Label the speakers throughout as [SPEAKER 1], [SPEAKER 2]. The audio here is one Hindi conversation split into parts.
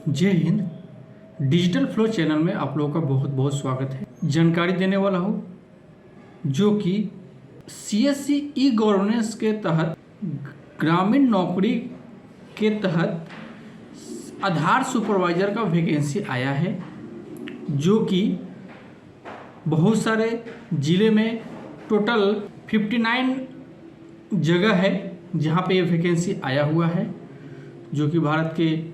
[SPEAKER 1] जय हिंद। डिजिटल फ्लो चैनल में आप लोगों का बहुत बहुत स्वागत है। जानकारी देने वाला हूँ जो कि सीएससी ई गवर्नेंस के तहत ग्रामीण नौकरी के तहत आधार सुपरवाइज़र का वैकेंसी आया है, जो कि बहुत सारे ज़िले में टोटल 59 जगह है जहाँ पे ये वैकेंसी आया हुआ है, जो कि भारत के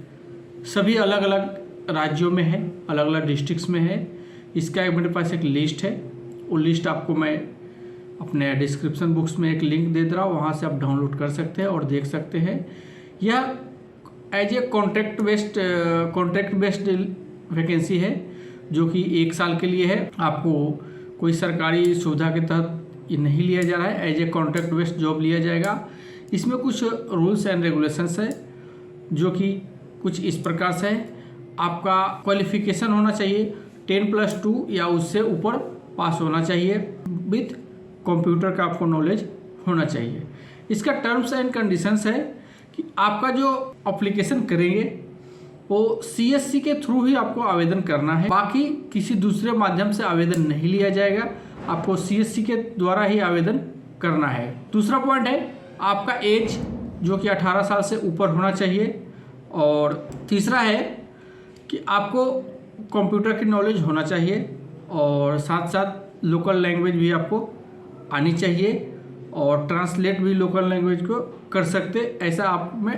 [SPEAKER 1] सभी अलग अलग राज्यों में है, अलग अलग डिस्ट्रिक्ट्स में है। इसका मेरे पास एक लिस्ट है, वो लिस्ट आपको मैं अपने डिस्क्रिप्शन बॉक्स में एक लिंक दे रहा हूँ, वहाँ से आप डाउनलोड कर सकते हैं और देख सकते हैं। यह as a contract based vacancy है, जो कि 1 साल के लिए है। आपको कोई सरकारी सुविधा के तहत ये नहीं लिया जा रहा है, as a contract based job लिया जाएगा। इसमें कुछ रूल्स एंड रेगुलेशंस है, जो कि कुछ इस प्रकार से है। आपका क्वालिफिकेशन होना चाहिए 10+2 या उससे ऊपर पास होना चाहिए, विथ कंप्यूटर का आपको नॉलेज होना चाहिए। इसका टर्म्स एंड कंडीशंस है कि आपका जो एप्लीकेशन करेंगे वो सीएससी के थ्रू ही आपको आवेदन करना है, बाकी किसी दूसरे माध्यम से आवेदन नहीं लिया जाएगा। आपको सीएससी के द्वारा ही आवेदन करना है। दूसरा पॉइंट है आपका एज, जो कि 18 साल से ऊपर होना चाहिए। और तीसरा है कि आपको कंप्यूटर की नॉलेज होना चाहिए और साथ साथ लोकल लैंग्वेज भी आपको आनी चाहिए और ट्रांसलेट भी लोकल लैंग्वेज को कर सकते, ऐसा आप में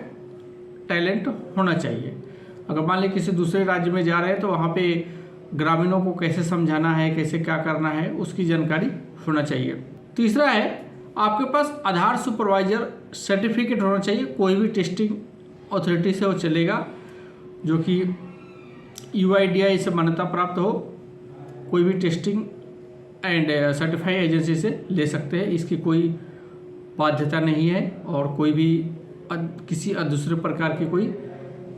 [SPEAKER 1] टैलेंट होना चाहिए। अगर मान लीजिए किसी दूसरे राज्य में जा रहे हैं तो वहाँ पे ग्रामीणों को कैसे समझाना है, कैसे क्या करना है, उसकी जानकारी होना चाहिए। तीसरा है आपके पास आधार सुपरवाइजर सर्टिफिकेट होना चाहिए, कोई भी टेस्टिंग अथॉरिटी से वो चलेगा, जो कि UIDAI से मान्यता प्राप्त हो। कोई भी टेस्टिंग एंड सर्टिफाइड एजेंसी से ले सकते हैं, इसकी कोई बाध्यता नहीं है और कोई भी किसी दूसरे प्रकार की कोई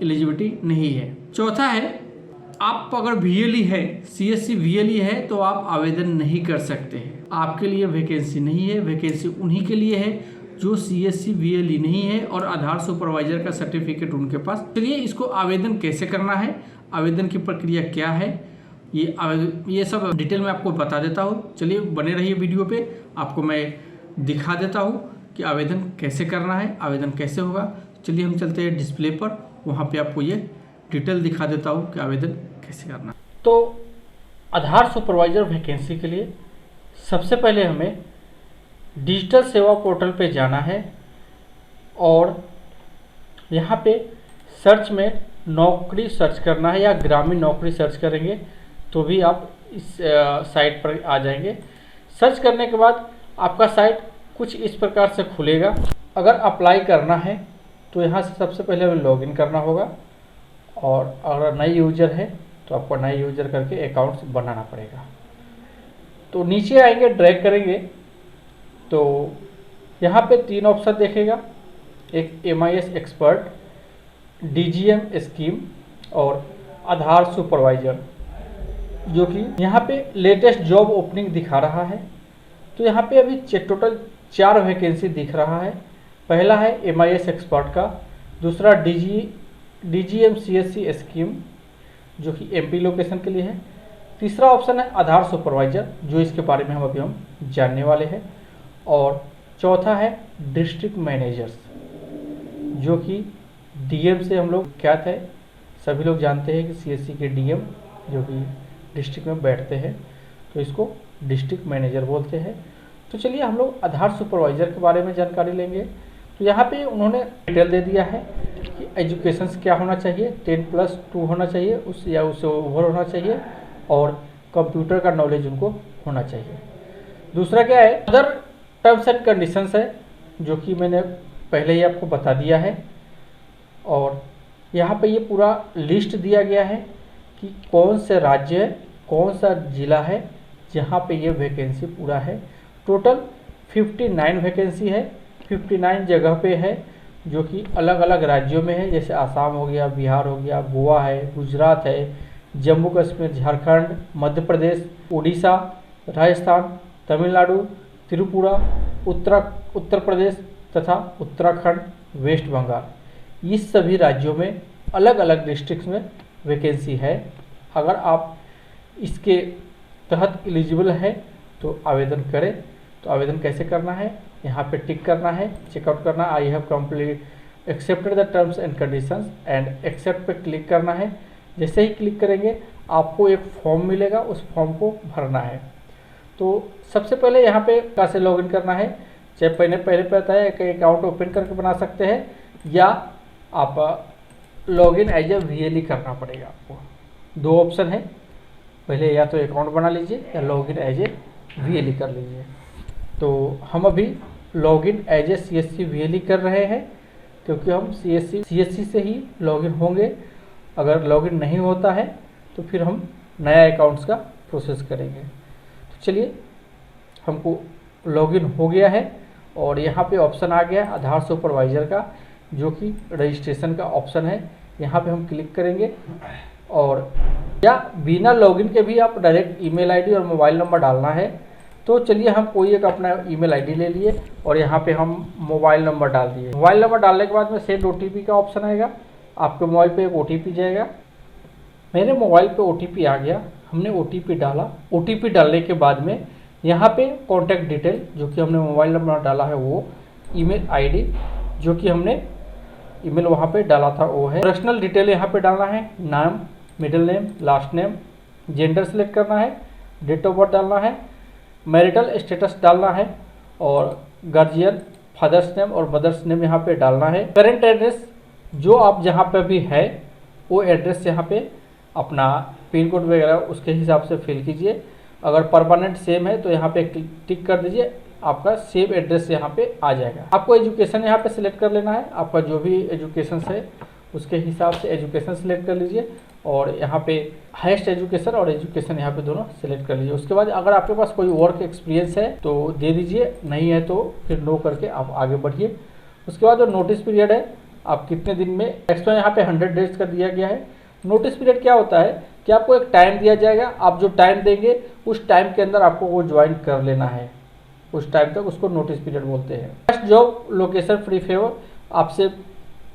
[SPEAKER 1] एलिजिबिलिटी नहीं है। चौथा है आप अगर VLE है, CSC VLE है तो आप आवेदन नहीं कर सकते हैं। आपके लिए वैकेंसी नहीं है, वैकेंसी उन्हीं के लिए है जो CSC VLE नहीं है और आधार सुपरवाइजर का सर्टिफिकेट उनके पास। चलिए इसको आवेदन कैसे करना है, आवेदन की प्रक्रिया क्या है, ये सब डिटेल में आपको बता देता हूँ। चलिए बने रहिए वीडियो पे, आपको मैं दिखा देता हूँ कि आवेदन कैसे करना है, आवेदन कैसे होगा। चलिए हम चलते हैं डिस्प्ले पर, वहाँ पे आपको ये डिटेल दिखा देता हूँ कि आवेदन कैसे करना है। तो आधार सुपरवाइजर वैकेंसी के लिए सबसे पहले हमें डिजिटल सेवा पोर्टल पे जाना है और यहाँ पे सर्च में नौकरी सर्च करना है या ग्रामीण नौकरी सर्च करेंगे तो भी आप इस साइट पर आ जाएंगे। सर्च करने के बाद आपका साइट कुछ इस प्रकार से खुलेगा। अगर अप्लाई करना है तो यहाँ से सबसे पहले हमें लॉगिन करना होगा और अगर नए यूजर है तो आपको नए यूजर करके अकाउंट बनाना पड़ेगा। तो नीचे आएंगे, ड्रैग करेंगे तो यहाँ पे 3 ऑप्शन देखेगा, एक MIS एक्सपर्ट, DGM स्कीम और आधार सुपरवाइजर, जो कि यहाँ पे लेटेस्ट जॉब ओपनिंग दिखा रहा है। तो यहाँ पे अभी टोटल 4 वैकेंसी दिख रहा है। पहला है MIS एक्सपर्ट का, दूसरा DGM CSC स्कीम जो कि MP लोकेशन के लिए है, तीसरा ऑप्शन है आधार सुपरवाइजर, जो इसके बारे में हम जानने वाले हैं, और चौथा है डिस्ट्रिक्ट मैनेजर्स, जो कि DM से हम लोग क्या थे, सभी लोग जानते हैं कि CSC के DM जो कि डिस्ट्रिक्ट में बैठते हैं तो इसको डिस्ट्रिक्ट मैनेजर बोलते हैं। तो चलिए हम लोग आधार सुपरवाइजर के बारे में जानकारी लेंगे। तो यहाँ पे उन्होंने डिटेल दे दिया है कि एजुकेशन क्या होना चाहिए, 10+2 होना चाहिए उस या उससे ओवर होना चाहिए और कंप्यूटर का नॉलेज उनको होना चाहिए। दूसरा क्या है, अदर टर्म्स एंड कंडीशंस है, जो कि मैंने पहले ही आपको बता दिया है। और यहाँ पे ये पूरा लिस्ट दिया गया है कि कौन से राज्य, कौन सा ज़िला है जहाँ पे ये वैकेंसी पूरा है। टोटल 59 वैकेंसी है, 59 जगह पे है, जो कि अलग अलग राज्यों में है, जैसे आसाम हो गया, बिहार हो गया, गोवा है, गुजरात है, जम्मू कश्मीर, झारखंड, मध्य प्रदेश, उड़ीसा, राजस्थान, तमिलनाडु, त्रिपुरा, उत्तर प्रदेश तथा उत्तराखंड, वेस्ट बंगाल, इस सभी राज्यों में अलग अलग डिस्ट्रिक्ट में वैकेंसी है। अगर आप इसके तहत एलिजिबल है तो आवेदन करें। तो आवेदन कैसे करना है, यहाँ पे टिक करना है, चेकआउट करना, I have complete accepted the terms and conditions and accept पे क्लिक करना है। जैसे ही क्लिक करेंगे आपको एक फॉर्म मिलेगा, उस फॉर्म को भरना है। तो सबसे पहले यहाँ पे कैसे लॉगिन करना है, चाहे पहले बताया एक अकाउंट ओपन करके बना सकते हैं या आप लॉगिन एज ए VLE करना पड़ेगा आपको। दो ऑप्शन है, पहले या तो अकाउंट बना लीजिए या लॉगिन एज ए VLE कर लीजिए। तो हम अभी login as a CSC VLE कर रहे हैं क्योंकि हम CSC से ही लॉगिन होंगे। अगर लॉगिन नहीं होता है तो फिर हम नया अकाउंट्स का प्रोसेस करेंगे। तो चलिए, हमको लॉगिन हो गया है और यहाँ पे ऑप्शन आ गया आधार सुपरवाइज़र का, जो कि रजिस्ट्रेशन का ऑप्शन है। यहाँ पे हम क्लिक करेंगे और या बिना लॉगिन के भी आप डायरेक्ट ईमेल आईडी और मोबाइल नंबर डालना है। तो चलिए, हम कोई एक अपना ईमेल आईडी ले लिए और यहाँ पे हम मोबाइल नंबर डाल दिए। मोबाइल नंबर डालने के बाद में सेंड OTP का ऑप्शन आएगा, आपके मोबाइल पे एक OTP जाएगा। मेरे मोबाइल पे OTP आ गया, हमने OTP डाला। OTP डालने के बाद में यहाँ पे कॉन्टैक्ट डिटेल, जो कि हमने मोबाइल नंबर डाला है वो, ईमेल आईडी जो कि हमने ईमेल वहाँ पे डाला था वो है, पर्सनल डिटेल यहाँ पे डालना है, नाम, middle name, last name, gender select करना है, डेट ऑफ बर्थ डालना है, मैरिटल स्टेटस डालना है और गार्जियन, फादर्स नेम और मदर्स नेम यहाँ पे डालना है। करेंट एड्रेस जो आप जहाँ पे भी है वो एड्रेस यहाँ पे अपना पिन कोड वगैरह उसके हिसाब से फिल कीजिए। अगर परमानेंट सेम है तो यहाँ पे टिक कर दीजिए, आपका सेम एड्रेस यहाँ पे आ जाएगा। आपको एजुकेशन यहाँ पे सिलेक्ट कर लेना है, आपका जो भी एजुकेशन है उसके हिसाब से एजुकेशन सिलेक्ट कर लीजिए और यहाँ पे हाईएस्ट एजुकेशन और एजुकेशन यहाँ पे दोनों सिलेक्ट कर लीजिए। उसके बाद अगर आपके पास कोई वर्क एक्सपीरियंस है तो दे दीजिए, नहीं है तो फिर नो करके आप आगे बढ़िए। उसके बाद जो नोटिस पीरियड है, आप कितने दिन में, एक्स्ट्रा यहाँ पे 100 डेज का दिया गया है। नोटिस पीरियड क्या होता है कि आपको एक टाइम दिया जाएगा, आप जो टाइम देंगे उस टाइम के अंदर आपको वो ज्वाइन कर लेना है, उस टाइम तक, उसको नोटिस पीरियड बोलते हैं। First job location free favour, आपसे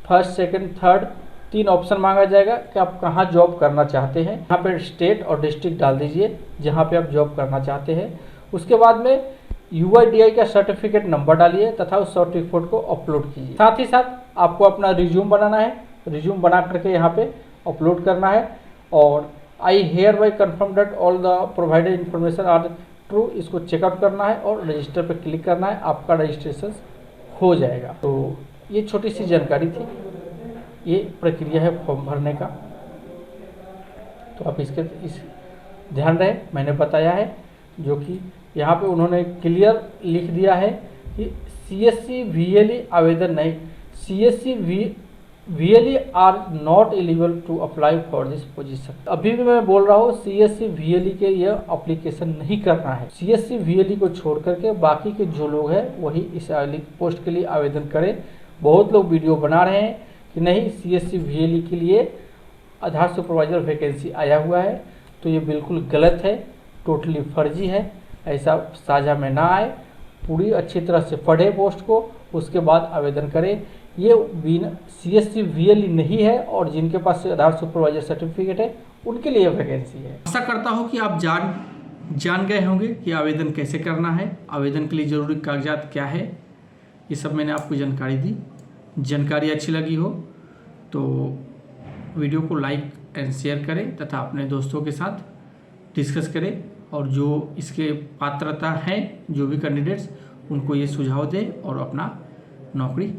[SPEAKER 1] फर्स्ट, सेकंड, थर्ड 3 ऑप्शन मांगा जाएगा कि आप कहाँ जॉब करना चाहते हैं। यहाँ पे स्टेट और डिस्ट्रिक्ट डाल दीजिए जहाँ पे आप जॉब करना चाहते हैं। उसके बाद में UIDAI का सर्टिफिकेट नंबर डालिए तथा उस सर्टिफिकेट को अपलोड कीजिए। साथ ही साथ आपको अपना रिज्यूम बनाना है, रिज्यूम बना करके यहाँ पे अपलोड करना है और I hereby confirm that all the provided information are true, इसको चेकआउट करना है और रजिस्टर पे क्लिक करना है, आपका रजिस्ट्रेशन हो जाएगा। तो ये छोटी सी जानकारी थी, ये प्रक्रिया है फॉर्म भरने का। तो आप इस ध्यान रहे, मैंने बताया है, जो कि यहाँ पे उन्होंने क्लियर लिख दिया है कि CSC VLE आवेदन नहीं, CSC VLE are not eligible to apply for this position. अभी भी मैं बोल रहा हूँ CSC VLE के ये अप्लीकेशन नहीं करना है। CSC VLE को छोड़ करके बाकी के जो लोग हैं वही इस पोस्ट के लिए आवेदन करें। बहुत लोग वीडियो बना रहे हैं कि नहीं CSC VLE के लिए आधार सुपरवाइजर वैकेंसी आया हुआ है, तो ये बिल्कुल गलत है, टोटली फर्जी है। ऐसा साझा में ना आए, पूरी अच्छी तरह से पढ़े पोस्ट को, उसके बाद आवेदन करें। ये CSC VLE नहीं है और जिनके पास आधार सुपरवाइजर सर्टिफिकेट है उनके लिए वैकेंसी है। आशा करता हूँ कि आप जान गए होंगे कि आवेदन कैसे करना है, आवेदन के लिए ज़रूरी कागजात क्या है, ये सब मैंने आपको जानकारी दी। जानकारी अच्छी लगी हो तो वीडियो को लाइक एंड शेयर करें तथा अपने दोस्तों के साथ डिस्कस करें और जो इसके पात्रता हैं, जो भी कैंडिडेट्स, उनको ये सुझाव दें और अपना नौकरी